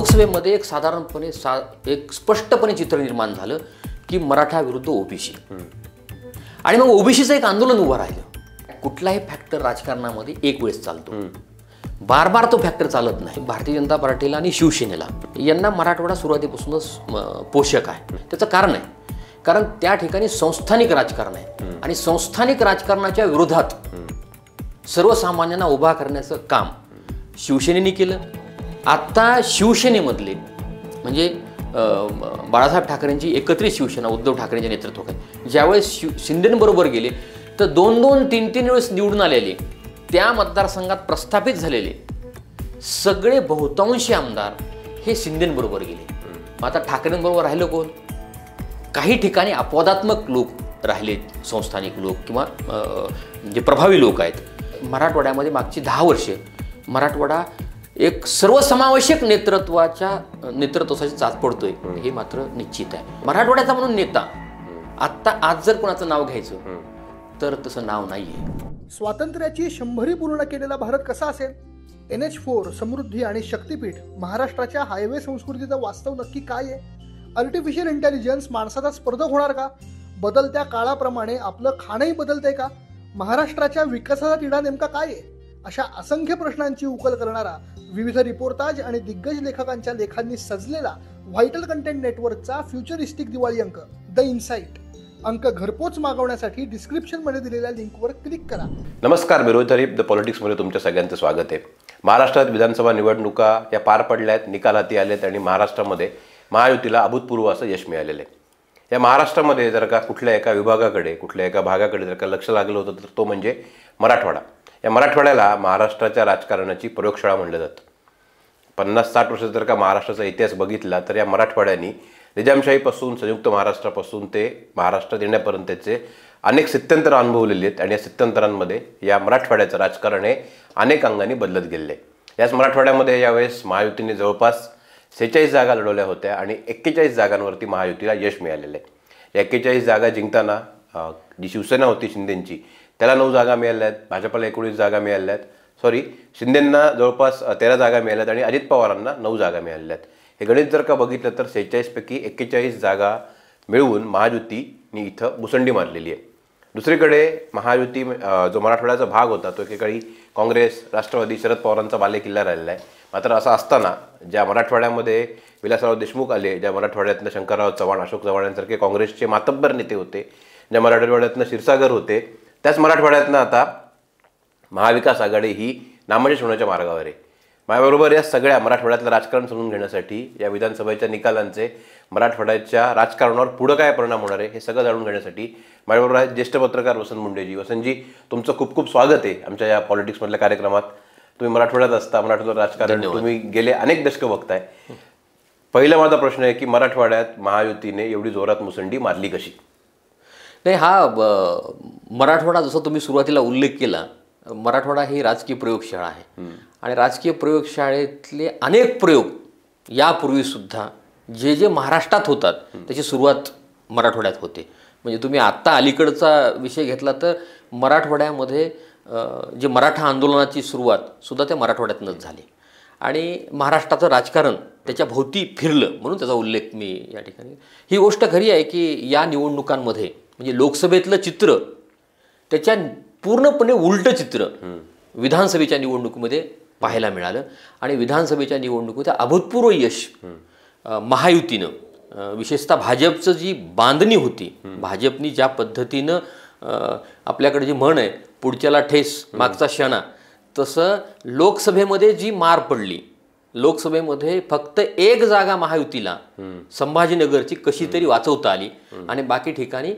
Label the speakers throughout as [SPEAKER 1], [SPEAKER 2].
[SPEAKER 1] लोकसभेमध्ये एक साधारणपणे एक स्पष्टपणे चित्र निर्माण झालं की मराठा विरुद्ध ओबीसी आणि मग ओबीसीचं एक आंदोलन उभं राहिलं. कुठलाही फॅक्टर राजकारणामध्ये एक वेळेस चालतो, बार बार तो फॅक्टर चालत नाही. भारतीय जनता पार्टीला आणि शिवसेनेला यांना मराठवाडा सुरुवातीपासूनच पोषक आहे. त्याचं कारण आहे, कारण त्या ठिकाणी संस्थानिक राजकारण आहे आणि संस्थानिक राजकारणाच्या विरोधात सर्वसामान्यांना उभा करण्याचं काम शिवसेनेने केलं. आता शिवसेनेमधले म्हणजे बाळासाहेब ठाकरेंची एकत्रित शिवसेना उद्धव ठाकरेंच्या नेतृत्वाखाली ज्यावेळेस शिंदेंबरोबर गेले तर 2-2, 3-3 वेळेस निवडून आलेले, त्या मतदारसंघात प्रस्थापित झालेले सगळे बहुतांशी आमदार हे शिंदेंबरोबर गेले. आता ठाकरेंबरोबर राहिलं कोण? काही ठिकाणी अपवादात्मक लोक राहिले, संस्थानिक लोक किंवा जे प्रभावी लोक आहेत. मराठवाड्यामध्ये मागची 10 वर्षे मराठवाडा एक सर्वसमावेशक नेतृत्वासाठी चाच पडतोय हे मात्र निश्चित आहे. मराठवाड्याचा म्हणून नेता आत्ता आज जर कोणाचं नाव घ्यायचं तर तसं नाव नाहीये.
[SPEAKER 2] स्वातंत्र्याची 100री पूर्ण केलेला भारत कसा असेल? NH4, समृद्धी आणि शक्तीपीठ, महाराष्ट्राच्या हायवे संस्कृतीचं वास्तव नक्की काय आहे? आर्टिफिशियल इंटेलिजन्स माणसाचा स्पर्धक होणार का? बदलत्या काळाप्रमाणे आपलं खाणंही बदलतंय का? महाराष्ट्राच्या विकासाचा तिढा नेमका काय आहे? अशा असंख्य प्रश्नांची उकल करणारा विविध रिपोर्टाज आणि दिग्गज लेखकांच्या लेखांनी सजलेला व्हायटल कंटेंट नेटवर्कचा फ्युचरिस्टिक दिवाळी अंक द इनसाइट अंक घरपोच मागवण्यासाठी डिस्क्रिप्शनमध्ये दिलेल्या लिंकवर क्लिक करा.
[SPEAKER 3] नमस्कार, मी रोहित हरीफ द पॉलिटिक्समध्ये तुमच्या सगळ्यांचं स्वागत आहे. महाराष्ट्रात विधानसभा निवडणुका या पार पडल्या आहेत, निकाल हाती आलेत आणि महाराष्ट्रामध्ये महायुतीला अभूतपूर्व असं यश मिळालेलं आहे. या महाराष्ट्रामध्ये जर का कुठल्या एका विभागाकडे, कुठल्या एका भागाकडे जर का लक्ष लागलं होतं तर तो म्हणजे मराठवाडा. या मराठवाड्याला महाराष्ट्राच्या राजकारणाची प्रयोगशाळा म्हणलं जातं. 50-60 वर्षाचा जर का महाराष्ट्राचा इतिहास बघितला तर या मराठवाड्यानी निजामशाहीपासून, संयुक्त महाराष्ट्रापासून ते महाराष्ट्रात येण्यापर्यंतचे अनेक स्थित्यंतर अनुभवलेले आहेत आणि या स्थित्यंतरांमध्ये या मराठवाड्याचं राजकारण हे अनेक अंगांनी बदलत गेले. याच मराठवाड्यामध्ये यावेळेस महायुतीने जवळपास 46 जागा लढवल्या होत्या आणि 41 जागांवरती महायुतीला यश मिळालेलं आहे. या 41 जागा जिंकताना जी शिवसेना होती शिंदेंची त्याला 9 जागा मिळाल्या आहेत, भाजपला 19 जागा मिळाल्या आहेत, शिंदेंना जवळपास 13 जागा मिळाल्यात आणि अजित पवारांना 9 जागा मिळाल्या आहेत. हे गणित जर का बघितलं तर 46 पैकी 41 जागा मिळवून महायुतीने इथं मुसंडी मारलेली आहे. दुसरीकडे महायुती जो मराठवाड्याचा भाग होता तो एकेकाळी काँग्रेस, राष्ट्रवादी, शरद पवारांचा बालेकिल्ला राहिलेला आहे. मात्र असं असताना ज्या मराठवाड्यामध्ये विलासराव देशमुख आले, ज्या मराठवाड्यातनं शंकरराव चव्हाण, अशोक चव्हाण यांसारखे काँग्रेसचे मातब्बर नेते होते, ज्या मराठवाड्यातनं क्षीरसागर होते, त्याच मराठवाड्यातनं आता महाविकास आघाडी ही नामशेष होण्याच्या मार्गावर आहे. माझ्याबरोबर या सगळ्या मराठवाड्यातलं राजकारण समजून घेण्यासाठी, या विधानसभेच्या निकालांचे मराठवाड्याच्या राजकारणावर पुढं काय परिणाम होणार आहे हे सगळं जाणून घेण्यासाठी माझ्याबरोबर आहेत ज्येष्ठ पत्रकार वसंत मुंडेजी. वसंतजी, तुमचं खूप खूप स्वागत आहे आमच्या या पॉलिटिक्समधल्या कार्यक्रमात. तुम्ही मराठवाड्यात असता, मराठवाड्यात राजकारण तुम्ही गेले अनेक दशकं बघताय. पहिला माझा प्रश्न आहे की मराठवाड्यात महायुतीने एवढी जोरात मुसंडी मारली कशी?
[SPEAKER 1] नाही, हा मराठवाडा जसं तुम्ही सुरुवातीला उल्लेख केला, मराठवाडा ही राजकीय प्रयोगशाळा आहे आणि राजकीय प्रयोगशाळेतले अनेक प्रयोग यापूर्वीसुद्धा जे महाराष्ट्रात होतात त्याची सुरुवात मराठवाड्यात होते. म्हणजे तुम्ही आत्ता अलीकडचा विषय घेतला तर मराठवाड्यामध्ये जे मराठा आंदोलनाची सुरुवात सुद्धा त्या मराठवाड्यातूनच झाली आणि महाराष्ट्राचं राजकारण त्याच्या भोवती फिरलं, म्हणून त्याचा उल्लेख मी या ठिकाणी. ही गोष्ट खरी आहे की या निवडणुकांमध्ये म्हणजे लोकसभेतलं चित्र त्याच्या पूर्णपणे उलटं चित्र विधानसभेच्या निवडणुकीमध्ये पाहायला मिळालं आणि विधानसभेच्या निवडणुकीत अभूतपूर्व यश महायुतीनं, विशेषतः भाजपचं जी बांधणी होती, भाजपनी ज्या पद्धतीनं आपल्याकडे जी म्हण आहे पुढच्याला ठेस मागचा शना, तसं लोकसभेमध्ये जी मार पडली, लोकसभेमध्ये फक्त 1 जागा महायुतीला संभाजीनगरची कशी तरी वाचवता आली आणि बाकी ठिकाणी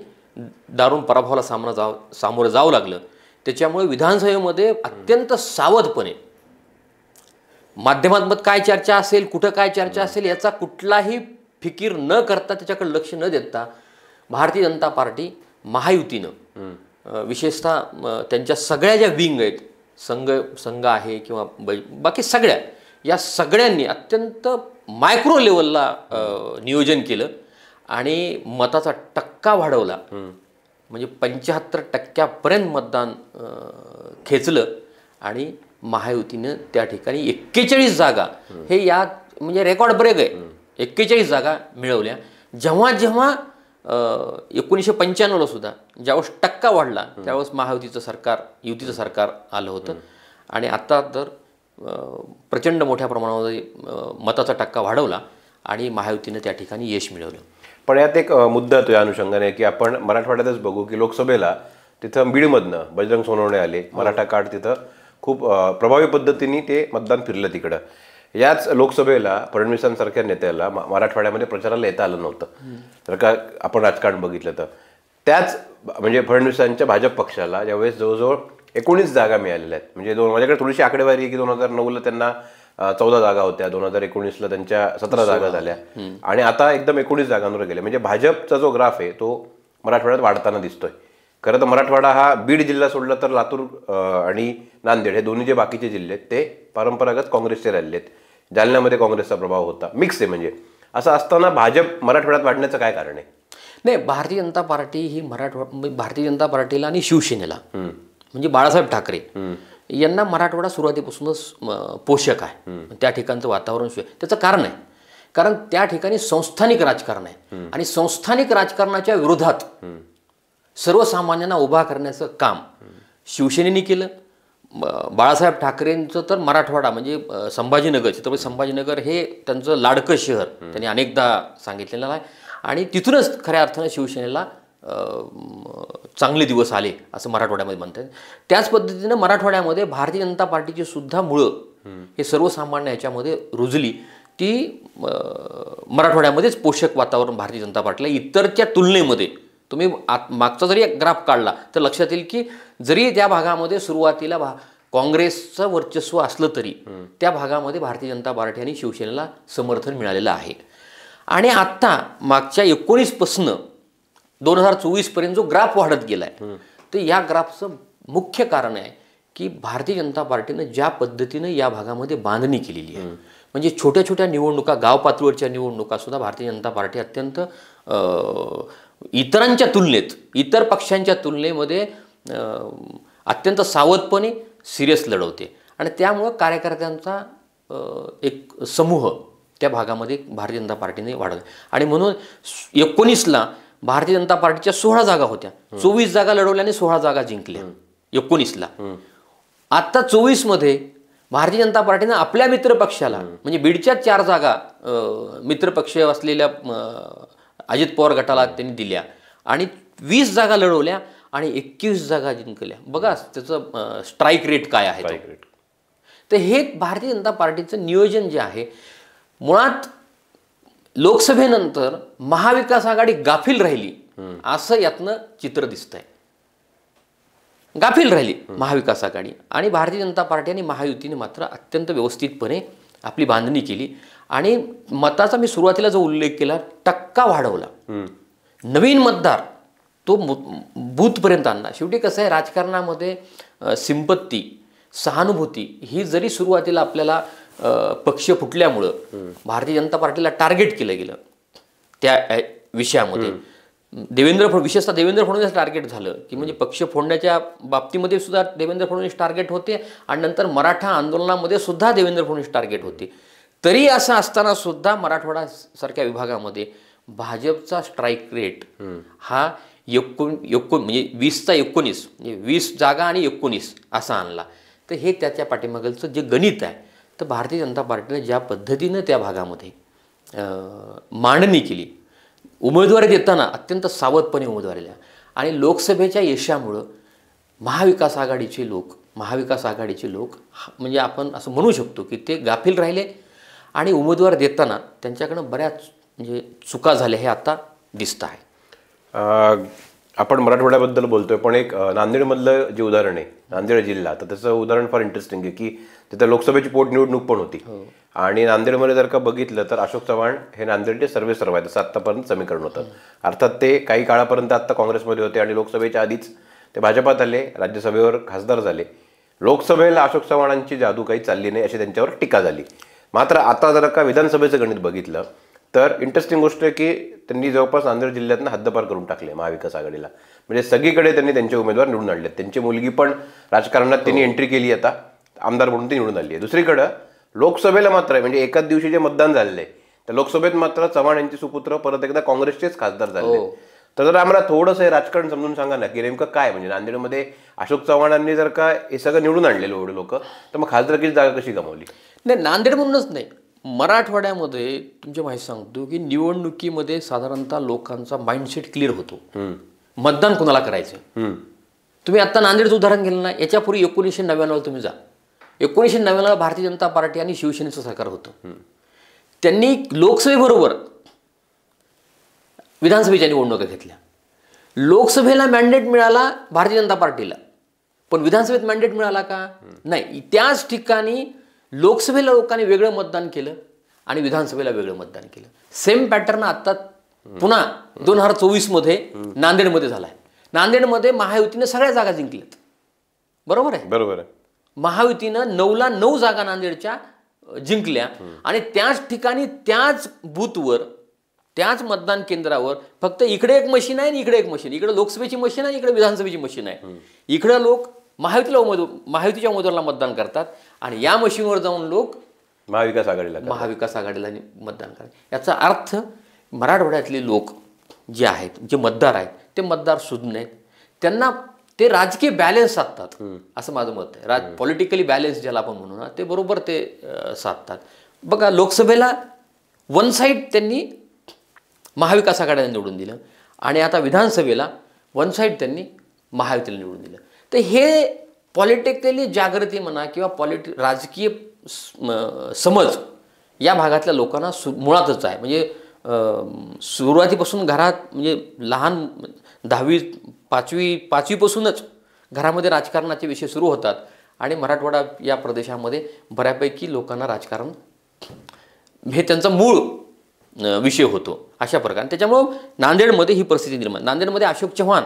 [SPEAKER 1] दारुण पराभवाला सामोरं जावं लागलं. त्याच्यामुळे विधानसभेमध्ये अत्यंत सावधपणे माध्यमांत काय चर्चा असेल, कुठं काय चर्चा असेल याचा कुठलाही फिकीर न करता, त्याच्याकडे लक्ष न देता भारतीय जनता पार्टी महायुतीनं विशेषतः त्यांच्या सगळ्या ज्या विंग आहेत, संघ आहे किंवा बाकी सगळ्या, या सगळ्यांनी अत्यंत मायक्रो लेवलला नियोजन केलं आणि मताचा टक्का वाढवला. म्हणजे 75% मतदान खेचलं आणि महायुतीनं त्या ठिकाणी 41 जागा हे या म्हणजे रेकॉर्ड ब्रेक आहे. 41 जागा मिळवल्या. जेव्हा जेव्हा 1995ला सुद्धा ज्यावेळेस टक्का वाढला त्यावेळेस युतीचं सरकार आलं होतं. आणि आता तर प्रचंड मोठ्या प्रमाणामध्ये मताचा टक्का वाढवला आणि महायुतीनं त्या ठिकाणी यश मिळवलं.
[SPEAKER 3] पण यात एक मुद्दा तो या अनुषंगाने की आपण मराठवाड्यातच बघू की लोकसभेला तिथं बीडमधनं बजरंग सोनवणे आले. मराठा कार्ड तिथं खूप प्रभावी पद्धतीने ते मतदान फिरलं तिकडं. याच लोकसभेला फडणवीसांसारख्या नेत्याला मराठवाड्यामध्ये प्रचाराला येता आलं नव्हतं. जर का आपण राजकारण बघितलं तर त्याच म्हणजे फडणवीसांच्या भाजप पक्षाला ज्यावेळेस जवळजवळ 19 जागा मिळालेल्या आहेत. म्हणजे माझ्याकडे थोडीशी आकडेवारी आहे की 2009ला त्यांना 14 जागा होत्या, 2019ला त्यांच्या 17 जागा झाल्या आणि आता एकदम 19 जागांवर गेले. म्हणजे भाजपचा जो ग्राफ आहे तो मराठवाड्यात वाढताना दिसतोय. खरं तर मराठवाडा हा बीड जिल्हा सोडला तर लातूर आणि नांदेड हे दोन्ही जे बाकीचे जिल्हे आहेत ते परंपरागत काँग्रेसचे राहिले आहेत. जालन्यामध्ये काँग्रेसचा प्रभाव होता, मिक्स आहे. म्हणजे असं असताना भाजप मराठवाड्यात वाढण्याचं काय कारण आहे?
[SPEAKER 1] नाही, भारतीय जनता पार्टी ही भारतीय जनता पार्टीला आणि शिवसेनेला म्हणजे बाळासाहेब ठाकरे यांना मराठवाडा सुरुवातीपासूनच पोषक आहे. त्या ठिकाणचं वातावरण त्याचं कारण आहे, कारण त्या ठिकाणी संस्थानिक राजकारण आहे आणि संस्थानिक राजकारणाच्या विरोधात सर्वसामान्यांना उभा करण्याचं काम शिवसेनेने केलं. बाळासाहेब ठाकरेंचं तर मराठवाडा म्हणजे संभाजीनगर, छत्रपती संभाजीनगर हे त्यांचं लाडकं शहर त्यांनी अनेकदा सांगितलेलं आहे आणि तिथूनच खऱ्या अर्थानं शिवसेनेला चांगले दिवस आले असं मराठवाड्यामध्ये म्हणतात. त्याच पद्धतीनं मराठवाड्यामध्ये भारतीय जनता पार्टीची सुद्धा मुळं हे सर्वसामान्य याच्यामध्ये रुजली. ती मराठवाड्यामध्येच पोषक वातावरण भारतीय जनता पार्टीला इतरच्या तुलनेमध्ये तुम्ही मागचा जरी ग्राफ काढला तर लक्षात येईल की जरी त्या भागामध्ये सुरुवातीला काँग्रेसचं वर्चस्व असलं तरी त्या भागामध्ये भारतीय जनता पार्टी आणि शिवसेनेला समर्थन मिळालेलं आहे. आणि आत्ता मागच्या 19पासून 2024 पर्यंत जो ग्राफ वाढत गेला आहे तर या ग्राफचं मुख्य कारण आहे की भारतीय जनता पार्टीनं ज्या पद्धतीनं या भागामध्ये बांधणी केलेली आहे. म्हणजे छोट्या छोट्या निवडणुका, गाव पातळीवरच्या निवडणुका सुद्धा भारतीय जनता पार्टी अत्यंत इतरांच्या तुलनेत, इतर पक्षांच्या तुलनेमध्ये अत्यंत सावधपणे सिरियस लढवते आणि त्यामुळं कार्यकर्त्यांचा एक समूह त्या भागामध्ये भारतीय जनता पार्टीने वाढवला. आणि म्हणून 19ला भारतीय जनता पार्टीच्या 16 जागा होत्या, 24 जागा लढवल्याने 16 जागा जिंकल्या 19ला. आत्ता 24मध्ये भारतीय जनता पार्टीनं आपल्या मित्रपक्षाला म्हणजे बीडच्या 4 जागा मित्रपक्ष असलेल्या अजित पवार गटाला त्यांनी दिल्या आणि 20 जागा लढवल्या आणि 21 जागा जिंकल्या. बघा त्याचं स्ट्राईक रेट काय आहे. तर हे भारतीय जनता पार्टीचं नियोजन जे आहे, मुळात लोकसभेनंतर महाविकास आघाडी गाफील राहिली असं यातनं चित्र दिसतंय. गाफील राहिली महाविकास आघाडी आणि भारतीय जनता पार्टी आणि महायुतीने मात्र अत्यंत व्यवस्थितपणे आपली बांधणी केली आणि मताचा मी सुरुवातीला जो उल्लेख केला टक्का वाढवला. नवीन मतदार तो बूथपर्यंत आणला. शेवटी कसं आहे राजकारणामध्ये सिंपत्ती, सहानुभूती ही जरी सुरुवातीला आपल्याला पक्ष फुटल्यामुळं भारतीय जनता पार्टीला टार्गेट केलं गेलं त्या विषयामध्ये. विशेषतः देवेंद्र फडणवीस टार्गेट झालं की म्हणजे पक्ष फोडण्याच्या बाबतीमध्ये सुद्धा देवेंद्र फडणवीस टार्गेट होते आणि नंतर मराठा आंदोलनामध्ये सुद्धा देवेंद्र फडणवीस टार्गेट होते. तरी असं असताना सुद्धा मराठवाडा सारख्या विभागामध्ये भाजपचा स्ट्राईक रेट हा म्हणजे 20चा 19 म्हणजे 20 जागा आणि 19 असा आणला. तर हे त्याच्या पाठीमागचं जे गणित आहे. तर भारतीय जनता पार्टीने ज्या पद्धतीनं त्या भागामध्ये मांडणी केली, उमेदवारी देताना अत्यंत सावधपणे उमेदवारी दिल्या आणि लोकसभेच्या यशामुळं महाविकास आघाडीचे लोक म्हणजे आपण असं म्हणू शकतो की ते गाफील राहिले आणि उमेदवार देताना त्यांच्याकडनं बऱ्याच म्हणजे चुका झाल्या हे आता दिसत आहे.
[SPEAKER 3] आपण मराठवाड्याबद्दल बोलतोय पण एक नांदेडमधलं जे उदाहरण आहे, नांदेड जिल्हा, तर त्याचं उदाहरण फार इंटरेस्टिंग आहे की तिथं लोकसभेची पोटनिवडणूक पण होती आणि नांदेडमध्ये जर का बघितलं तर अशोक चव्हाण हे नांदेडचे सर्वेसर्वा आहेत असं आत्तापर्यंत समीकरण होतं. अर्थात ते काही काळापर्यंत आत्ता काँग्रेसमध्ये होते आणि लोकसभेच्या आधीच ते भाजपात आले, राज्यसभेवर खासदार झाले. लोकसभेला अशोक चव्हाणांची जादू काही चालली नाही अशी त्यांच्यावर टीका झाली. मात्र आता जर का विधानसभेचं गणित बघितलं तर इंटरेस्टिंग गोष्ट आहे की त्यांनी जवळपास नांदेड जिल्ह्यातनं हद्दपार करून टाकले महाविकास आघाडीला. म्हणजे सगळीकडे त्यांनी त्यांचे उमेदवार निवडून आणले. त्यांची मुलगी पण राजकारणात त्यांनी एंट्री केली, आता आमदार म्हणून ती निवडून आली आहे. दुसरीकडं लोकसभेला मात्र म्हणजे एकाच दिवशी जे मतदान झालेलं आहे त्या लोकसभेत मात्र चव्हाण यांचे सुपुत्र परत एकदा काँग्रेसचेच खासदार झाले. तर जर आम्हाला थोडंसं राजकारण समजून सांगा ना की नेमकं काय म्हणजे नांदेडमध्ये अशोक चव्हाणांनी जर का हे सगळं निवडून आणलेलं एवढे लोक तर मग खासदारकीची जागा कशी गमावली?
[SPEAKER 1] नाही, नांदेड म्हणूनच नाही, मराठवाड्यामध्ये तुमच्या माहिती सांगतो की निवडणुकीमध्ये साधारणतः लोकांचा माइंडसेट क्लिअर होतो. मतदान कोणाला करायचं. तुम्ही आता नांदेडचं उदाहरण घेतलं ना, याच्यापूर्वी 1999 तुम्ही जा. 1999 भारतीय जनता पार्टी आणि शिवसेनेचं सरकार होतं. त्यांनी लोकसभेबरोबर विधानसभेच्या निवडणुका घेतल्या. लोकसभेला मॅन्डेट मिळाला भारतीय जनता पार्टीला, पण विधानसभेत मॅन्डेट मिळाला का? नाही. त्याच ठिकाणी लोकसभेला लोकांनी वेगळं मतदान केलं आणि विधानसभेला वेगळं मतदान केलं. सेम पॅटर्न आता पुन्हा 2024 मध्ये नांदेडमध्ये झालाय. नांदेडमध्ये महायुतीनं सगळ्या जागा जिंकल्यात. बरोबर आहे?
[SPEAKER 3] बरोबर आहे.
[SPEAKER 1] महायुतीनं 9ला 9 जागा नांदेडच्या जिंकल्या आणि त्याच ठिकाणी त्याच बूथवर त्याच मतदान केंद्रावर फक्त इकडे एक मशीन आहे आणि इकडे एक मशीन, इकडे लोकसभेची मशीन आहे, इकडे विधानसभेची मशीन आहे. इकडे लोक महायुतीच्या उमेदवाराला मतदान करतात आणि या मशीनवर जाऊन लोक
[SPEAKER 3] महाविकास आघाडीला
[SPEAKER 1] मतदान करतात. याचा अर्थ मराठवाड्यातले लोक जे आहेत, जे मतदार आहेत, ते मतदार सुज्ञ आहेत. त्यांना ते राजकीय बॅलन्स साधतात असं माझं मत आहे. पॉलिटिकली बॅलन्स ज्याला आपण म्हणू ना, ते बरोबर ते साधतात. बघा, लोकसभेला वन साईड त्यांनी महाविकास आघाडीला निवडून दिलं आणि आता विधानसभेला वन साईड त्यांनी महायुतीला निवडून दिलं. तर हे पॉलिटिकली जागृती म्हणा किंवा राजकीय समज या भागातल्या लोकांना मुळातच आहे. म्हणजे सुरुवातीपासून घरात म्हणजे लहान 10वी 5वीपासूनच घरामध्ये राजकारणाचे विषय सुरू होतात आणि मराठवाडा या प्रदेशामध्ये बऱ्यापैकी लोकांना राजकारण हे त्यांचा मूळ विषय होतो अशा प्रकारे. त्याच्यामुळं नांदेडमध्ये ही परिस्थिती निर्माण. नांदेडमध्ये अशोक चव्हाण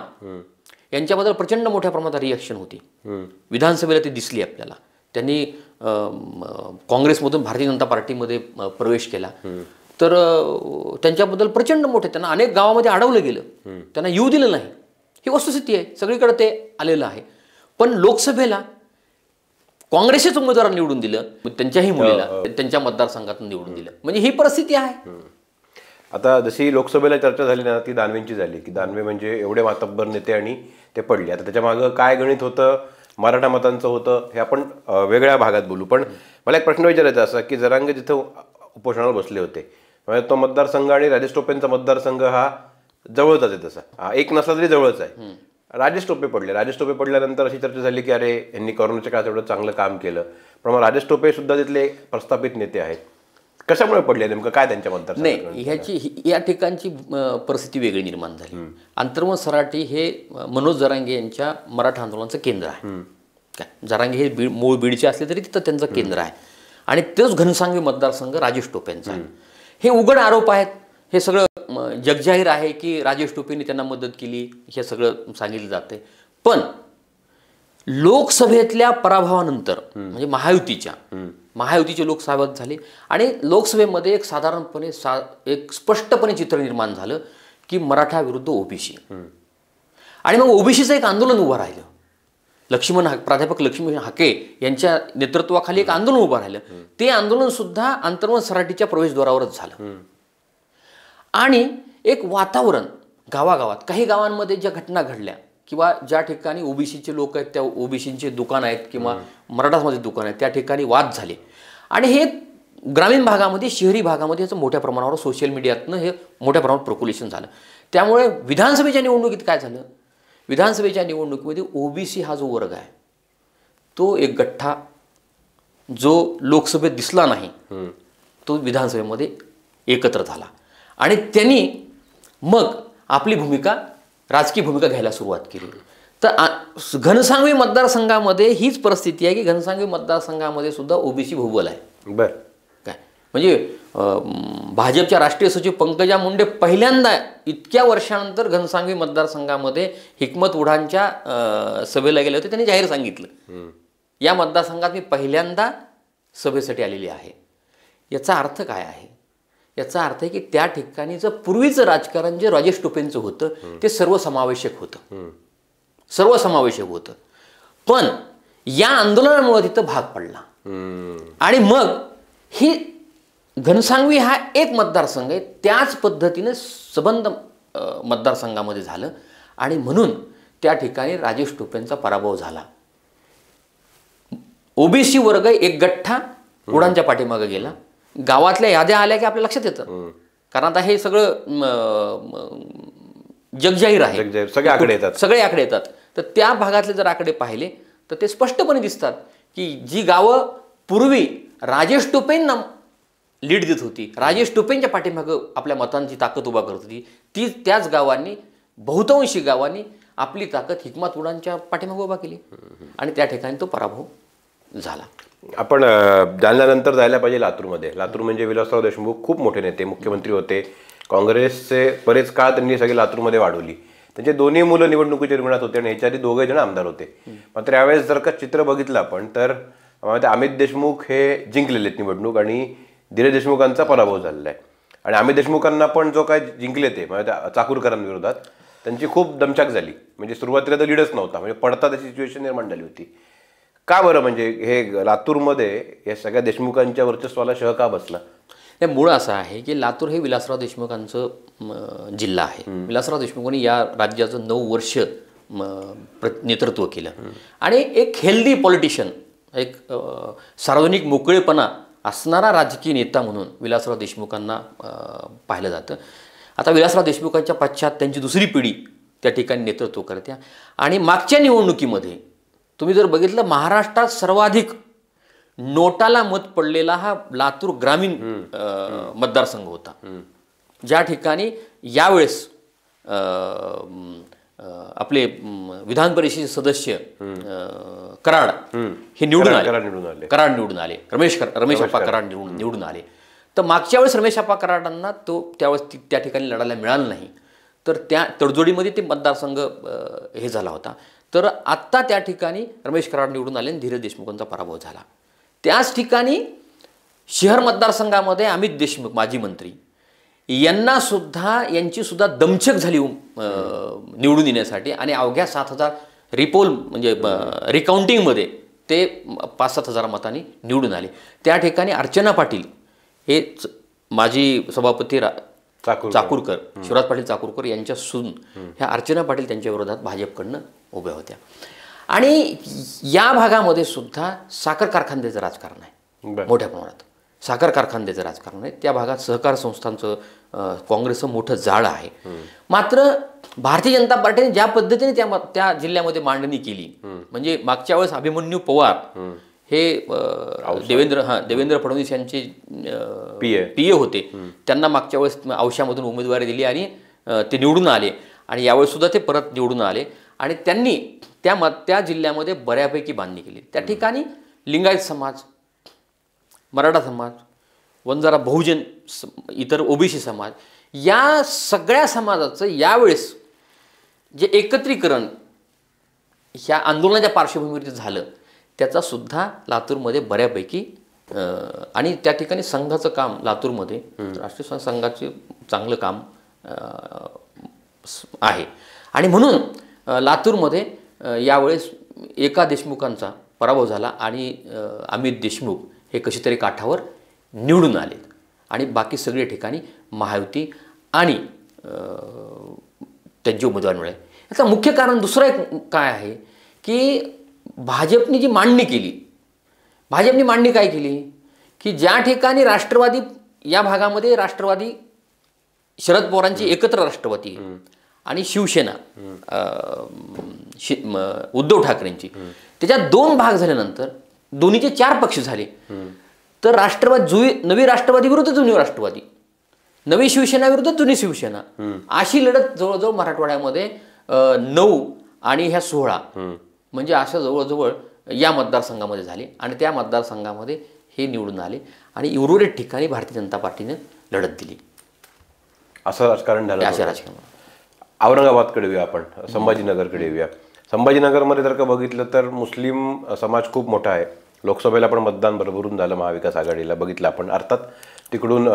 [SPEAKER 1] यांच्याबद्दल प्रचंड मोठ्या प्रमाणात रिॲक्शन होती. विधानसभेला ती दिसली आपल्याला. त्यांनी काँग्रेसमधून भारतीय जनता पार्टीमध्ये प्रवेश केला. तर त्यांच्याबद्दल प्रचंड मोठे, त्यांना अनेक गावामध्ये अडवलं गेलं, त्यांना येऊ दिलं नाही. ही वस्तुस्थिती आहे, सगळीकडे ते आलेलं आहे. पण लोकसभेला काँग्रेसचेच उमेदवार निवडून दिलं, त्यांच्याही मुलीला त्यांच्या मतदारसंघातून निवडून दिलं. म्हणजे ही परिस्थिती आहे.
[SPEAKER 3] आता जशी लोकसभेला चर्चा झाली ना, ती दानवेंची झाली की दानवे म्हणजे एवढे मातब्बर नेते आणि ते पडले. आता त्याच्या मागं काय गणित होतं, मराठा मतांचं होतं, हे आपण वेगळ्या भागात बोलू. पण मला एक प्रश्न विचारायचा असा की जरांगे जिथं उपोषणावर बसले होते, म्हणजे तो मतदारसंघ आणि राजेश टोपेंचा मतदारसंघ हा जवळचाच आहे, तसा एक नसला तरी जवळच आहे. राजेश टोपे पडले. राजेश टोपे पडल्यानंतर अशी चर्चा झाली की अरे यांनी कोरोनाच्या काळात एवढं चांगलं काम केलं. पण मग राजेश टोपे सुद्धा तिथले प्रस्थापित नेते आहेत. कशामुळे पडले, नेमकं काय त्यांच्या मतदार?
[SPEAKER 1] नाही, ह्याची या ठिकाणची परिस्थिती वेगळी निर्माण झाली. अंतर्मन सराटी हे मनोज जरांगे यांच्या मराठा आंदोलनाचं केंद्र आहे. काय, जरांगे हे मूळ बीडचे असले तरी तिथं त्यांचं केंद्र आहे आणि तोच घनसांगवी मतदारसंघ राजेश टोपेंचा आहे. हे उघड आरोप आहेत. हे सगळं जगजाहीर आहे की राजेश टोपेंनी त्यांना मदत केली, हे सगळं सांगितलं जाते. पण लोकसभेतल्या पराभवानंतर म्हणजे महायुतीचे लोक सावध झाले आणि लोकसभेमध्ये एक साधारणपणे एक स्पष्टपणे चित्र निर्माण झालं की मराठा विरुद्ध ओबीसी. आणि मग ओबीसीचं एक आंदोलन उभं राहिलं. प्राध्यापक लक्ष्मण हाके यांच्या नेतृत्वाखाली एक आंदोलन उभं राहिलं. ते आंदोलन सुद्धा अंतर्मन सराटीच्या प्रवेशद्वारावरच झालं. आणि एक वातावरण गावागावात, काही गावांमध्ये ज्या घटना घडल्या किंवा ज्या ठिकाणी ओबीसीचे लोक आहेत, त्या ओबीसीचे दुकान आहेत किंवा मराठामध्ये दुकान आहेत, त्या ठिकाणी वाद झाले. आणि हे ग्रामीण भागामध्ये, शहरी भागामध्ये याचं मोठ्या प्रमाणावर सोशल मीडियातनं हे मोठ्या प्रमाणात प्रॉक्युलेशन झालं. त्यामुळे विधानसभेच्या निवडणुकीत काय झालं, विधानसभेच्या निवडणुकीमध्ये ओबीसी हा जो वर्ग आहे तो एक गठ्ठा जो लोकसभेत दिसला नाही तो विधानसभेमध्ये एकत्र झाला आणि त्यांनी मग आपली राजकीय भूमिका घ्यायला सुरुवात केली. तर घनसांगवी मतदारसंघामध्ये हीच परिस्थिती आहे की घनसांगवी मतदारसंघामध्ये सुद्धा ओबीसी बहुबल आहे.
[SPEAKER 3] बरं,
[SPEAKER 1] काय म्हणजे भाजपच्या राष्ट्रीय सचिव पंकजा मुंडे पहिल्यांदा इतक्या वर्षानंतर घनसांगवी मतदारसंघामध्ये हिकमत उडांच्या सभेला गेले होते. त्यांनी जाहीर सांगितलं या मतदारसंघात मी पहिल्यांदा सभेसाठी आलेली आहे. याचा अर्थ काय आहे? याचा अर्थ आहे की त्या ठिकाणी जर पूर्वीचं राजकारण जे राजेश टोपेंचं होतं ते सर्वसमावेशक होतं. पण या आंदोलनामुळे तिथं भाग पडला आणि मग ही घनसांगवी हा एक मतदारसंघ आहे, त्याच पद्धतीनं सबंध मतदारसंघामध्ये झालं आणि म्हणून त्या ठिकाणी राजेश टोपेंचा पराभव झाला. ओबीसी वर्ग एक गठ्ठा उडांच्या पाठीमागे गेला. गावातल्या याद्या आल्या की आपल्या लक्षात येतं, कारण आता हे सगळं जगजाहीर आहे,
[SPEAKER 3] सगळे आकडे
[SPEAKER 1] येतात. तर त्या भागातले जर आकडे पाहिले तर ते स्पष्टपणे दिसतात की जी गावं पूर्वी राजेश टोपेंना लीड देत होती, राजेश टोपेंच्या पाठीमागं आपल्या मतांची ताकद उभा करत होती, त्याच गावांनी, बहुतांशी गावांनी आपली ताकद हिकमत उडांच्या पाठीमागं उभा केली आणि त्या ठिकाणी तो पराभव झाला.
[SPEAKER 3] आपण जालन्यानंतर जायला पाहिजे लातूरमध्ये. लातूर म्हणजे विलासराव देशमुख खूप मोठे नेते, मुख्यमंत्री होते. काँग्रेसचे बरेच काळ त्यांनी सगळी लातूरमध्ये वाढवली. त्यांचे दोन्ही मुलं निवडणुकीच्या रिंगणात होते आणि ह्याच्या आधी 2 जण आमदार होते. मात्र यावेळेस जर का चित्र बघितलं आपण तर अमित देशमुख हे जिंकलेले आहेत निवडणूक आणि धीरज देशमुखांचा पराभव झालेला आहे. आणि अमित देशमुखांना पण जो काय जिंकले ते चाकूरकरांविरोधात त्यांची खूप दमछाक झाली. म्हणजे सुरुवातीला तर लीडच नव्हता, म्हणजे पडता तशी सिच्युएशन निर्माण झाली होती. का बरं, म्हणजे हे लातूरमध्ये या सगळ्या देशमुखांच्या वर्चस्वाला शह का बसला?
[SPEAKER 1] हे मूळ असं आहे की लातूर हे विलासराव देशमुखांचं जिल्हा आहे. विलासराव देशमुखांनी या राज्याचं 9 वर्ष नेतृत्व केलं आणि एक हेल्दी पॉलिटिशियन, एक सार्वजनिक मोकळेपणा असणारा राजकीय नेता म्हणून विलासराव देशमुखांना पाहिलं जातं. आता विलासराव देशमुखांच्या पश्चात त्यांची दुसरी पिढी त्या ठिकाणी नेतृत्व करते आणि मागच्या निवडणुकीमध्ये तुम्ही जर बघितलं, महाराष्ट्रात सर्वाधिक नोटाला मत पडलेला हा लातूर ग्रामीण मतदारसंघ होता, ज्या ठिकाणी यावेळेस आपले विधान परिषदेचे सदस्य कराड हे निवडून आले. रमेश अप्पा कराड निवडून आले. तर मागच्या वेळेस रमेश अप्पा कराडांना त्यावेळेस त्या ठिकाणी लढायला मिळालं नाही, तर त्या तडजोडीमध्ये ते मतदारसंघ हे झाला होता. तर आत्ता त्या ठिकाणी रमेश कराड निवडून आले आणि धीरज देशमुखांचा पराभव झाला. त्याच ठिकाणी शहर मतदारसंघामध्ये अमित देशमुख माजी मंत्री यांची सुद्धा दमछक झाली निवडून येण्यासाठी आणि अवघ्या 7,000 रिपोल म्हणजे रिकाउंटिंगमध्ये ते 5-7 हजार मतांनी निवडून आले. त्या ठिकाणी अर्चना पाटील हे माजी सभापती चाकूरकर, शिवराज पाटील चाकूरकर यांच्या सून ह्या अर्चना पाटील त्यांच्या विरोधात भाजपकडनं उभ्या होत्या. आणि या भागामध्ये सुद्धा साखर कारखान्याचं राजकारण आहे, मोठ्या प्रमाणात साखर कारखान्याचं राजकारण आहे. त्या भागात सहकार संस्थांचं काँग्रेसचं मोठं जाळं आहे. मात्र भारतीय जनता पार्टीने ज्या पद्धतीने त्या जिल्ह्यामध्ये मांडणी केली, म्हणजे मागच्या वेळेस अभिमन्यू पवार हे देवेंद्र फडणवीस यांचे पीए होते, त्यांना मागच्या वेळेस औशामधून उमेदवारी दिली आणि ते निवडून आले आणि यावेळेस सुद्धा ते परत निवडून आले आणि त्यांनी त्या जिल्ह्यामध्ये बऱ्यापैकी बांधणी केली. त्या ठिकाणी लिंगायत समाज, मराठा समाज, वंजारा बहुजन, इतर ओबीसी समाज, या सगळ्या समाजाचं यावेळेस जे एकत्रीकरण ह्या आंदोलनाच्या पार्श्वभूमीवर झालं त्याचा सुद्धा लातूरमध्ये बऱ्यापैकी आणि त्या ठिकाणी संघाचं काम लातूरमध्ये राष्ट्रीय संघाचे चांगलं काम आहे आणि म्हणून लातूरमध्ये यावेळेस एका देशमुखांचा पराभव झाला आणि अमित देशमुख हे कशी तरी काठावर निवडून आले आणि बाकी सगळे ठिकाणी महायुती आणि त्यांचे उमेदवार मिळाले. याचं मुख्य कारण दुसरं एक काय आहे की भाजपने जी मांडणी केली, भाजपने मांडणी काय केली की ज्या ठिकाणी राष्ट्रवादी, या भागामध्ये राष्ट्रवादी शरद पवारांची एकत्र राष्ट्रवादी आणि शिवसेना उद्धव ठाकरेंची, त्याच्यात 2 भाग झाल्यानंतर दोन्हीचे 4 पक्ष झाले. तर राष्ट्रवादी, नवी राष्ट्रवादी विरुद्ध जुनी राष्ट्रवादी, नवी शिवसेना विरुद्ध जुनी शिवसेना, अशी लढत जवळजवळ मराठवाड्यामध्ये 9 आणि ह्या 16 म्हणजे अशा जवळजवळ या मतदारसंघामध्ये झाले आणि त्या मतदारसंघामध्ये हे निवडून आले आणि उर्वरित ठिकाणी भारतीय जनता पार्टीने लढत दिली.
[SPEAKER 3] असं राजकारण झालं.
[SPEAKER 1] अशा राजकारण.
[SPEAKER 3] औरंगाबादकडे येऊया आपण, संभाजीनगरकडे येऊया. संभाजीनगरमध्ये जर का बघितलं तर मुस्लिम समाज खूप मोठा आहे. लोकसभेला पण मतदान भरभरून झालं महाविकास आघाडीला, बघितलं आपण. अर्थात तिकडून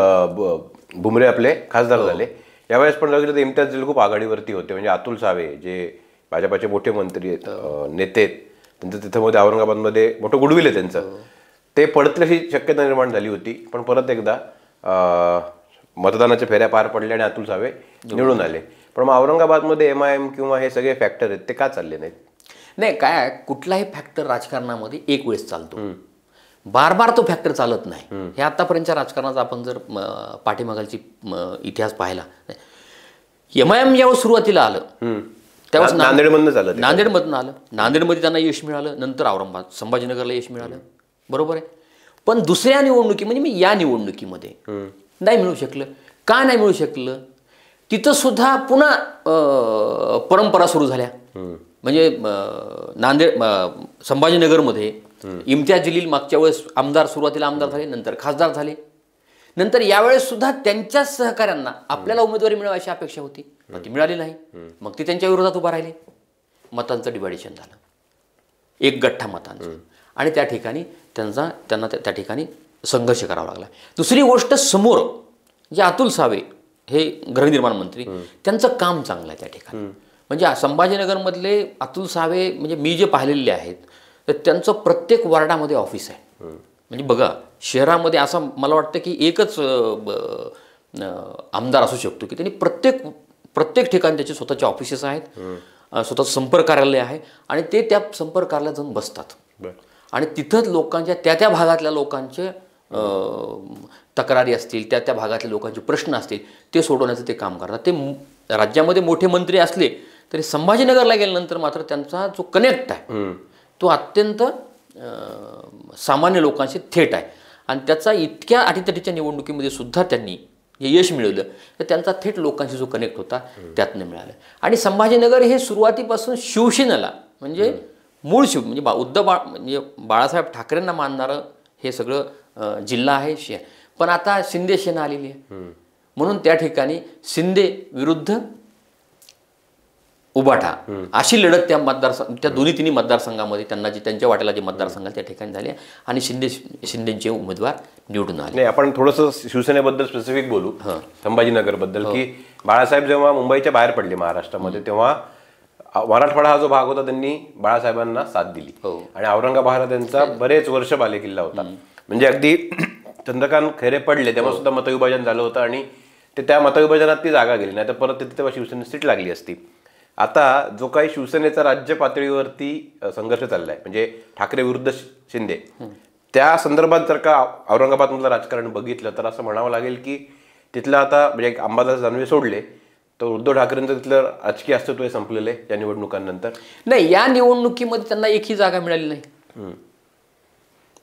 [SPEAKER 3] भुमरे आपले खासदार झाले. यावेळेस पण बघितलं तर इम्तियाज जलील खूप आघाडीवरती होते. म्हणजे अतुल सावे जे भाजपाचे मोठे मंत्री आहेत, नेते आहेत, त्यांचं तिथं मध्ये औरंगाबादमध्ये मोठं गुडविल आहे त्यांचं. ते पडतील अशी शक्यता निर्माण झाली होती, पण परत एकदा मतदानाच्या फेऱ्या पार पडल्या आणि अतुल सावे निवडून आले. पण मग औरंगाबादमध्ये MIM किंवा हे सगळे फॅक्टर आहेत ते का चालले नाहीत?
[SPEAKER 1] नाही, काय कुठलाही फॅक्टर राजकारणामध्ये एक वेळेस चालतो, बार बार तो फॅक्टर चालत नाही. हे आतापर्यंतच्या राजकारणाचा आपण जर पाठीमागालची इतिहास पाहिला, MIM जेव्हा सुरुवातीला आलं त्यावेळेस
[SPEAKER 3] नांदेडमधनं झालं,
[SPEAKER 1] नांदेडमधनं आलं, नांदेडमध्ये त्यांना यश मिळालं, नंतर औरंगाबाद संभाजीनगरला यश मिळालं, बरोबर आहे. पण दुसऱ्या निवडणुकी म्हणजे मी या निवडणुकीमध्ये नाही मिळू शकलं. का नाही मिळू शकलं? तिथं सुद्धा पुन्हा परंपरा सुरू झाल्या. म्हणजे नांदेड संभाजीनगरमध्ये इम्तियाज जलील मागच्या वेळेस सुरुवातीला आमदार झाले, नंतर खासदार झाले. नंतर यावेळेस सुद्धा त्यांच्याच सहकाऱ्यांना आपल्याला उमेदवारी मिळवायची अपेक्षा होती, पण ती मिळाली नाही. मग ती त्यांच्या विरोधात उभा राहिले, मतांचं डिव्हायडेशन झालं, एक गठ्ठा मतांचं, आणि त्या ठिकाणी त्यांना त्या ठिकाणी संघर्ष करावा लागला. दुसरी गोष्ट, समोर जे अतुल सावे हे गृहनिर्माण मंत्री, त्यांचं काम चांगलं आहे त्या ठिकाणी. म्हणजे संभाजीनगरमधले अतुल सावे म्हणजे मी जे पाहिलेले आहेत तर त्यांचं प्रत्येक वॉर्डामध्ये ऑफिस आहे. म्हणजे बघा, शहरामध्ये असं मला वाटतं की एकच आमदार असू शकतो की त्यांनी प्रत्येक ठिकाणी त्याचे स्वतःचे ऑफिसेस आहेत, स्वतःचं संपर्क कार्यालय आहे, आणि ते त्या संपर्क कार्यालयात जाऊन बसतात आणि तिथंच लोकांच्या त्या भागातल्या लोकांचे तक्रारी असतील, त्या भागातल्या लोकांचे प्रश्न असतील ते सोडवण्याचं ते काम करतात. ते राज्यामध्ये मोठे मंत्री असले तरी संभाजीनगरला गेल्यानंतर मात्र त्यांचा जो कनेक्ट आहे तो अत्यंत सामान्य लोकांशी थेट आहे, आणि त्याचा इतक्या अटीतटीच्या निवडणुकीमध्ये सुद्धा त्यांनी हे यश मिळवलं तर त्यांचा थेट लोकांशी जो कनेक्ट होता त्यातनं मिळालं. आणि संभाजीनगर हे सुरुवातीपासून शिवसेनेला म्हणजे मूळ म्हणजे म्हणजे बाळासाहेब ठाकरेंना मानणारं हे सगळं जिल्हा आहे. पण आता शिंदे सेना आलेली आहे, म्हणून त्या ठिकाणी शिंदे विरुद्ध उबाठा अशी लढत त्या दोन्ही तिन्ही मतदारसंघामध्ये त्यांच्या वाट्याला जे मतदारसंघ त्या ठिकाणी झाले, आणि शिंदेचे उमेदवार निवडून आले.
[SPEAKER 3] नाही, आपण थोडंसं शिवसेनेबद्दल स्पेसिफिक बोलू, संभाजीनगरबद्दल, की बाळासाहेब जेव्हा मुंबईच्या बाहेर पडले महाराष्ट्रामध्ये तेव्हा मराठवाडा हा जो भाग होता त्यांनी बाळासाहेबांना साथ दिली, आणि औरंगाबाद त्यांचा बरेच वर्ष बालेकिल्ला होता. म्हणजे अगदी चंद्रकांत खैरे पडले तेव्हा सुद्धा मतविभाजन झालं होतं, आणि त्या मतविभाजनात ती जागा गेली, नाही तर परत तिथे तेव्हा शिवसेनेची सीट लागली असती. आता जो काही शिवसेनेचा राज्य पातळीवरती संघर्ष चाललाय, म्हणजे ठाकरे विरुद्ध शिंदे, त्या संदर्भात जर का औरंगाबादमधलं राजकारण बघितलं तर असं म्हणावं लागेल की तिथलं आता म्हणजे अंबादास दानवे सोडले तर उद्धव ठाकरेंचं तिथलं राजकीय अस्तित्व संपलेलं आहे या निवडणुकांनंतर.
[SPEAKER 1] नाही, या निवडणुकीमध्ये त्यांना एकही जागा मिळाली नाही.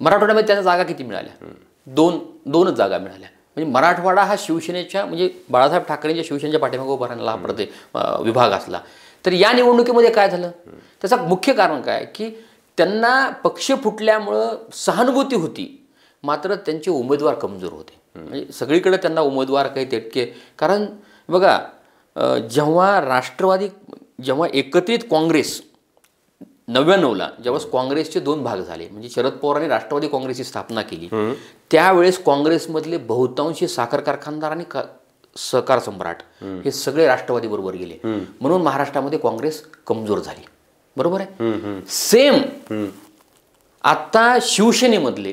[SPEAKER 1] मराठवाड्यामध्ये त्यांना जागा किती मिळाल्या? दोनच जागा मिळाल्या. म्हणजे मराठवाडा हा शिवसेनेच्या म्हणजे बाळासाहेब ठाकरेंच्या शिवसेनेच्या पाठीमागे उभा राहण्याला हा प्रत्येक विभाग असला, तर या निवडणुकीमध्ये काय झालं? त्याचं मुख्य कारण काय की त्यांना पक्ष फुटल्यामुळं सहानुभूती होती, मात्र त्यांचे उमेदवार कमजोर होते. म्हणजे सगळीकडे त्यांना उमेदवार काही तितके, कारण बघा जेव्हा एकत्रित काँग्रेस 99ला जेव्हा काँग्रेसचे 2 भाग झाले, म्हणजे शरद पवारांनी राष्ट्रवादी काँग्रेसची स्थापना केली, त्यावेळेस काँग्रेसमधले बहुतांशी साखर कारखानदार आणि सहकार सम्राट हे सगळे राष्ट्रवादी बरोबर गेले, म्हणून महाराष्ट्रामध्ये काँग्रेस कमजोर झाली. बरोबर आहे. सेम आता शिवसेनेमधले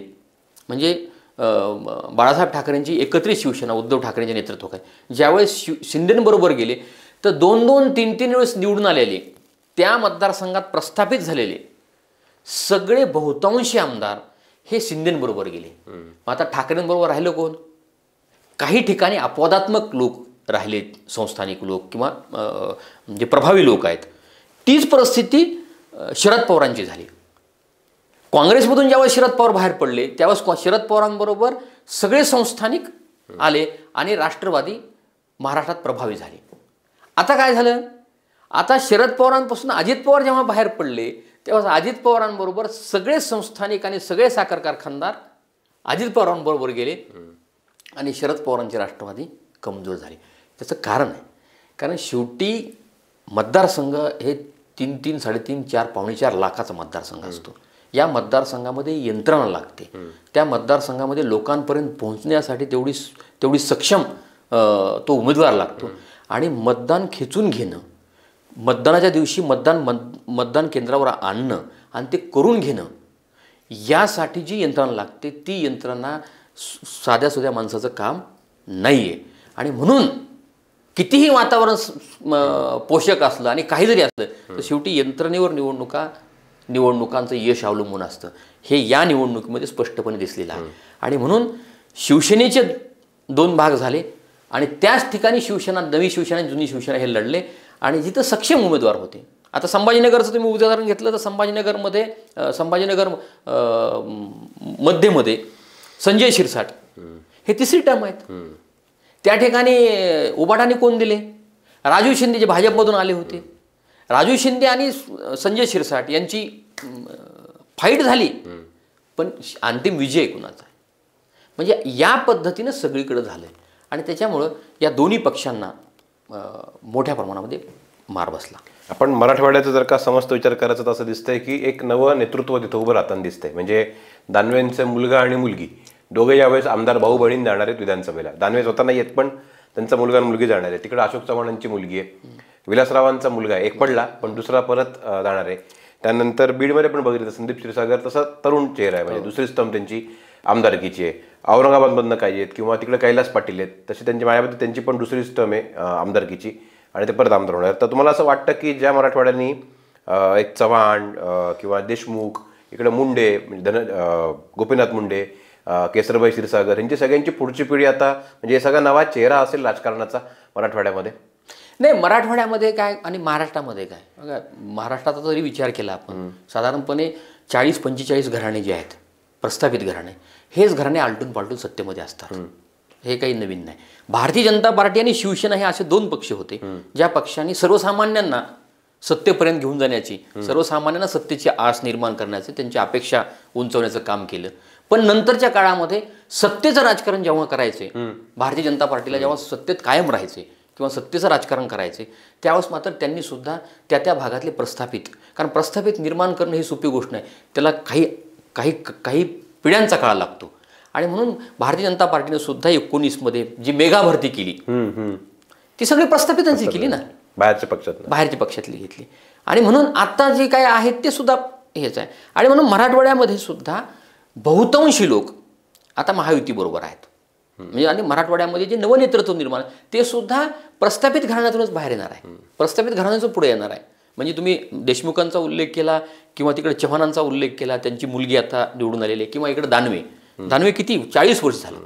[SPEAKER 1] म्हणजे बाळासाहेब ठाकरेंची एकत्रित शिवसेना उद्धव ठाकरेंच्या नेतृत्वाखाली ज्यावेळेस शिंदेबरोबर गेले तर 2-2, 3-3 वेळेस निवडून आलेले त्या मतदारसंघात प्रस्थापित झालेले सगळे बहुतांशी आमदार हे शिंदेबरोबर गेले. आता ठाकरेंबरोबर राहिलं कोण? काही ठिकाणी अपवादात्मक लोक राहिले, संस्थानिक लोक किंवा जे प्रभावी लोक आहेत. तीच परिस्थिती शरद पवारांची झाली. काँग्रेसमधून ज्यावेळेस शरद पवार बाहेर पडले त्यावेळेस शरद पवारांबरोबर सगळे संस्थानिक आले आणि राष्ट्रवादी महाराष्ट्रात प्रभावी झाले. आता काय झालं? आता शरद पवारांपासून अजित पवार जेव्हा बाहेर पडले तेव्हा अजित पवारांबरोबर सगळे संस्थानिक आणि सगळे साखर कारखानदार अजित पवारांबरोबर गेले आणि शरद पवारांचे राष्ट्रवादी कमजोर झाले. त्याचं कारण आहे, कारण शेवटी मतदारसंघ हे 3-3, 3.5, 4, 4.25 लाखाचा मतदारसंघ असतो. या मतदारसंघामध्ये यंत्रणा लागते. त्या मतदारसंघामध्ये लोकांपर्यंत पोहोचण्यासाठी तेवढी सक्षम तो उमेदवार लागतो. आणि मतदान खेचून घेणं, मतदानाच्या दिवशी मतदान केंद्रावर आणणं आणि ते करून घेणं यासाठी जी यंत्रणा लागते ती यंत्रणा साध्या सुध्या माणसाचं काम नाही आहे. आणि म्हणून कितीही वातावरण पोषक असलं आणि काही जरी असलं तर शेवटी यंत्रणेवर निवडणुकांचं यश अवलंबून असतं. हे या निवडणुकीमध्ये स्पष्टपणे दिसलेलं आहे. आणि म्हणून शिवसेनेचे 2 भाग झाले आणि त्याच ठिकाणी नवी शिवसेना जुनी शिवसेना हे लढले आणि जिथं सक्षम उमेदवार होते. आता संभाजीनगरचं तुम्ही उदाहरण घेतलं तर संभाजीनगर मध्येमध्ये संजय शिरसाट हे 3री टर्म आहेत. त्या ठिकाणी उबाटाने कोण दिले? राजू शिंदे जे भाजपमधून आले होते. राजू शिंदे आणि संजय शिरसाट यांची फाईट झाली पण अंतिम विजय कुणाचा आहे? म्हणजे या पद्धतीनं सगळीकडे झालं आणि त्याच्यामुळं या दोन्ही पक्षांना मोठ्या प्रमाणामध्ये मार बसला.
[SPEAKER 3] आपण मराठवाड्याचा जर का समस्त विचार करायचा तर असं दिसतंय की एक नवं नेतृत्व तिथं उभं राहताना दिसतंय. म्हणजे दानवेंचा मुलगा आणि मुलगी दोघे यावेळेस आमदार भाऊ बहीण जाणार आहेत विधानसभेला. दानवे स्वतः नाही येत पण त्यांचा मुलगा आणि मुलगी जाणार आहे. तिकडे अशोक चव्हाणांची मुलगी आहे, विलासरावांचा मुलगा आहे, एक पडला पण दुसरा परत जाणार आहे. त्यानंतर बीडमध्ये पण बघितलं संदीप क्षीरसागर तसा तरुण चेहरा आहे, म्हणजे 2री स्तंभ त्यांची आमदारकीची आहे. औरंगाबादमधनं काही आहेत किंवा तिकडे कैलास पाटील आहेत, तशी त्यांची माझ्यामध्ये त्यांची पण 2री स्तंभ आहे आमदारकीची आणि ते परत आमदार होणार. तर तुम्हाला असं वाटतं की ज्या मराठवाड्यांनी एक चव्हाण किंवा देशमुख, इकडे मुंडे गोपीनाथ मुंडे, केसरबाई क्षीरसागर यांची सगळ्यांची पुढची पिढी आता म्हणजे हे सगळा नवा चेहरा असेल राजकारणाचा मराठवाड्यामध्ये?
[SPEAKER 1] नाही, मराठवाड्यामध्ये काय आणि महाराष्ट्रामध्ये काय बघा, महाराष्ट्राचा जरी विचार केला आपण साधारणपणे 40-45 घराणे जे आहेत प्रस्थापित घराणे, हेच घराणे आलटून पालटून सत्तेमध्ये असतात. हे काही नवीन नाही. भारतीय जनता पार्टी आणि शिवसेना हे असे 2 पक्ष होते ज्या पक्षांनी सर्वसामान्यांना सत्तेपर्यंत घेऊन जाण्याची, सर्वसामान्यांना सत्तेची आस निर्माण करण्याचे, त्यांची अपेक्षा उंचवण्याचं काम केलं. पण नंतरच्या काळामध्ये सत्तेचं राजकारण जेव्हा करायचे, भारतीय जनता पार्टीला जेव्हा सत्तेत कायम राहायचे किंवा सत्तेचं राजकारण करायचे, त्यावेळेस मात्र त्यांनी सुद्धा त्या भागातले प्रस्थापित, कारण प्रस्थापित निर्माण करणं ही सोपी गोष्ट नाही, त्याला काही पिढ्यांचा काळ लागतो. आणि म्हणून भारतीय जनता पार्टीने सुद्धा 19मध्ये जी मेगा भरती केली ती सगळी प्रस्थापितांची केली ना, बाहेरच्या पक्षातली घेतली. आणि म्हणून आता जे काय आहेत ते सुद्धा हेच आहे. आणि म्हणून मराठवाड्यामध्ये सुद्धा बहुतांशी लोक आता महायुतीबरोबर आहेत. म्हणजे आणि मराठवाड्यामध्ये जे नवनेतृत्व निर्माण ते सुद्धा प्रस्थापित घराण्यातूनच बाहेर येणार आहे, प्रस्थापित घराण्यातून पुढे येणार आहे. म्हणजे तुम्ही देशमुखांचा उल्लेख केला किंवा तिकडे चव्हाणांचा उल्लेख केला, त्यांची मुलगी आता निवडून आलेली आहे, किंवा इकडे दानवे किती 40 वर्ष झालं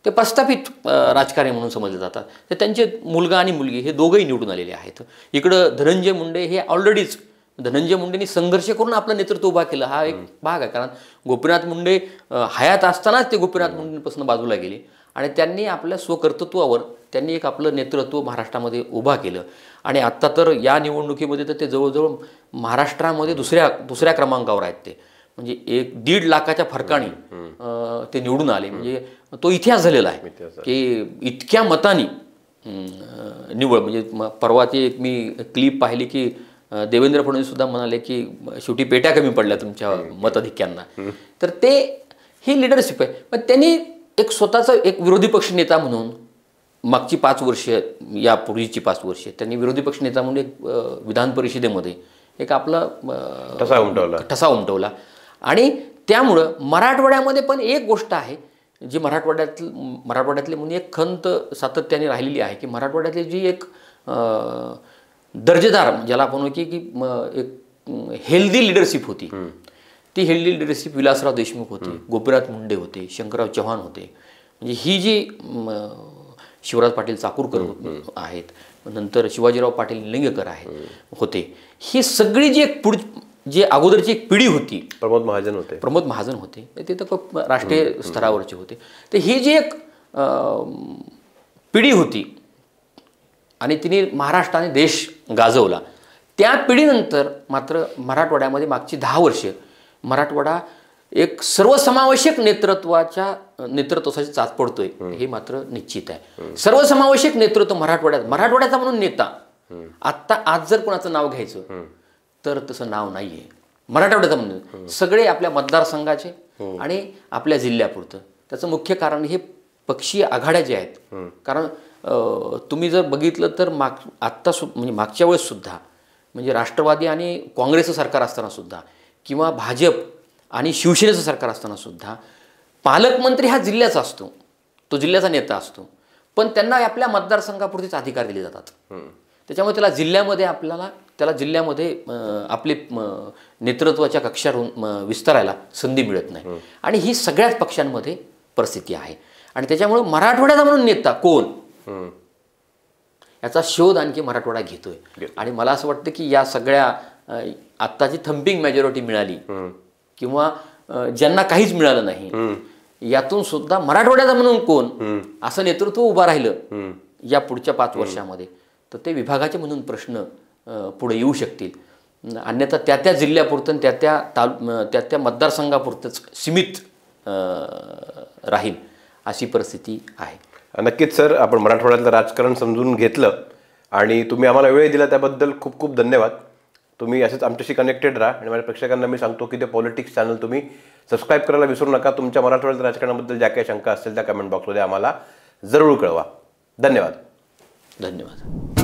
[SPEAKER 1] ते प्रस्थापित राजकारणी म्हणून समजले जातात. तर त्यांचे मुलगा आणि मुलगी हे दोघंही निवडून आलेले आहेत. इकडं धनंजय मुंडे हे ऑलरेडीच धनंजय मुंडेंनी संघर्ष करून आपलं नेतृत्व उभा केलं, हा एक भाग आहे. कारण गोपीनाथ मुंडे हयात असतानाच ते गोपीनाथ मुंडेंपासून बाजूला गेले आणि त्यांनी आपल्या स्वकर्तृत्वावर त्यांनी एक आपलं नेतृत्व महाराष्ट्रामध्ये उभा केलं. आणि आत्ता तर या निवडणुकीमध्ये तर ते जवळजवळ महाराष्ट्रामध्ये दुसऱ्या क्रमांकावर आहेत. ते म्हणजे 1-1.5 लाखाच्या फरकाने ते निवडून आले. म्हणजे तो इतिहास झालेला आहे की इतक्या मतांनी निवड. म्हणजे परवाची एक मी क्लिप पाहिली की देवेंद्र फडणवीस सुद्धा म्हणाले की शेवटी पेट्या कमी पडल्या तुमच्या मताधिक्यांना. तर ते ही लिडरशिप आहे. पण त्यांनी एक स्वतःचा एक विरोधी पक्ष नेता म्हणून मागची 5 वर्ष, यापूर्वीची 5 वर्ष त्यांनी विरोधी पक्ष नेता म्हणून एक विधान परिषदेमध्ये एक आपला ठसा उमटवला. आणि त्यामुळं मराठवाड्यामध्ये पण एक गोष्ट आहे जी मराठवाड्यातली म्हणून एक खंत सातत्याने राहिलेली आहे की मराठवाड्यातली जी एक दर्जेदार, ज्याला आपण म्हणू की एक हेल्दी लिडरशिप होती, ती हेल्दी लिडरशिप विलासराव देशमुख होते, गोपीनाथ मुंडे होते, शंकरराव चव्हाण होते. म्हणजे ही जी शिवराज पाटील चाकूरकर आहेत, नंतर शिवाजीराव पाटील निलंगेकर होते, ही सगळी जी एक जे अगोदरची एक पिढी होती,
[SPEAKER 3] प्रमोद महाजन होते ते तर राष्ट्रीय स्तरावरचे होते. तर ही जी एक
[SPEAKER 1] पिढी होती आणि तिने महाराष्ट्राने देश गाजवला. त्या पिढीनंतर मात्र मराठवाड्यामध्ये मागची 10 वर्ष मराठवाडा एक सर्वसमावेशक नेतृत्वासाठी चाच पडतोय हे मात्र निश्चित आहे. सर्वसमावेशक नेतृत्व मराठवाड्याचा म्हणून नेता आज जर कोणाचं नाव घ्यायचं तर तसं नाव नाहीये. मराठवाड्याचा म्हणून सगळे आपल्या मतदारसंघाचे आणि आपल्या जिल्ह्यापुरतं. त्याचं मुख्य कारण हे पक्षीय आघाड्या जे आहेत. कारण तुम्ही जर बघितलं तर म्हणजे मागच्या वेळेस सुद्धा म्हणजे राष्ट्रवादी आणि काँग्रेसचं सरकार असताना सुद्धा किंवा भाजप आणि शिवसेनेचं सरकार असताना सुद्धा पालकमंत्री हा जिल्ह्याचा असतो, तो जिल्ह्याचा नेता असतो, पण त्यांना आपल्या मतदारसंघापुरतीच अधिकार दिले जातात. त्याच्यामुळे त्याला जिल्ह्यामध्ये आपले नेतृत्वाच्या कक्षावर विस्तारायला संधी मिळत नाही. आणि ही सगळ्याच पक्षांमध्ये परिस्थिती आहे. आणि त्याच्यामुळे मराठवाड्याचा म्हणून नेता कोण याचा शोध आणखी मराठवाडा घेतोय. आणि मला असं वाटतं की या सगळ्या आत्ताची थम्पिंग मेजॉरिटी मिळाली किंवा ज्यांना काहीच मिळालं नाही, यातून सुद्धा मराठवाड्याचा म्हणून कोण असं नेतृत्व उभं राहिलं या पुढच्या 5 वर्षामध्ये, तर ते विभागाचे म्हणून प्रश्न पुढे येऊ शकतील. अन्यथा त्या जिल्ह्यापुरतं त्या मतदारसंघापुरतंच सीमित राहील अशी परिस्थिती आहे.
[SPEAKER 3] नक्कीच सर, आपण मराठवाड्यातलं राजकारण समजून घेतलं आणि तुम्ही आम्हाला वेळ दिला त्याबद्दल खूप खूप धन्यवाद. तुम्ही असेच आमच्याशी कनेक्टेड राहा. आणि माझ्या प्रेक्षकांना मी सांगतो की ते पॉलिटिक्स चॅनल तुम्ही सबस्क्राईब करायला विसरू नका. तुमच्या मराठवाड्यात राजकारणाबद्दल ज्या काही शंका असतील त्या कमेंट बॉक्समध्ये आम्हाला जरूर कळवा. धन्यवाद.
[SPEAKER 1] धन्यवाद.